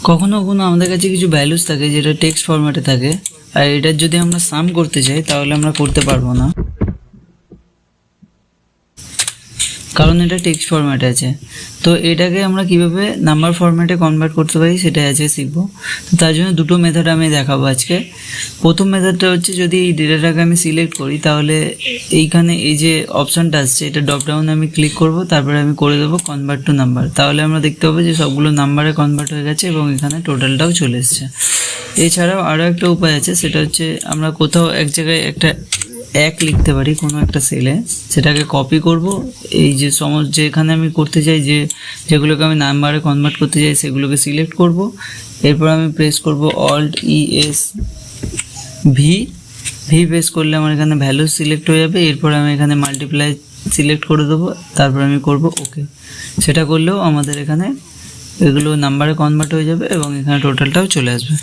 কখনো কখনো আমাদের কাছে কিছু ভ্যালুস থাকে যেটা টেক্সট ফরম্যাটে থাকে, আর এটার যদি আমরা সাম করতে চাই তাহলে আমরা করতে পারবো না, কারণ এটা টেক্সট ফরম্যাটে আছে। তো এটাকে আমরা কিভাবে নাম্বার ফরম্যাটে কনভার্ট করতে পারি সেটাই আজকে শিখবো। তো তার জন্য দুটো মেথড আমি দেখাবো আজকে। প্রথম মেথডটা হচ্ছে, যদি এই ডেটাটাকে আমি সিলেক্ট করি তাহলে এইখানে এই যে অপশানটা আসছে এটা ড্রপডাউনে আমি ক্লিক করব, তারপরে আমি করে দেবো কনভার্ট টু নাম্বার। তাহলে আমরা দেখতে পাবো যে সবগুলো নাম্বারে কনভার্ট হয়ে গেছে এবং এখানে টোটালটাও চলে এসছে। এছাড়াও আরও একটা উপায় আছে, সেটা হচ্ছে আমরা কোথাও এক জায়গায় একটা এক লিখতে পারি কোনো একটা সেলে, সেটাকে কপি করব, এই যে যেখানে আমি করতে চাই যেগুলোকে আমি নাম্বারে কনভার্ট করতে চাই সেগুলোকে সিলেক্ট করব, এরপর আমি প্রেস করব অল্ট ES ভি প্রেস করলে আমার এখানে ভ্যালু সিলেক্ট হয়ে যাবে। এরপর আমি এখানে মাল্টিপ্লাই সিলেক্ট করে দেবো, তারপর আমি করব ওকে। সেটা করলেও আমাদের এখানে এগুলো নাম্বারে কনভার্ট হয়ে যাবে এবং এখানে টোটালটাও চলে আসবে।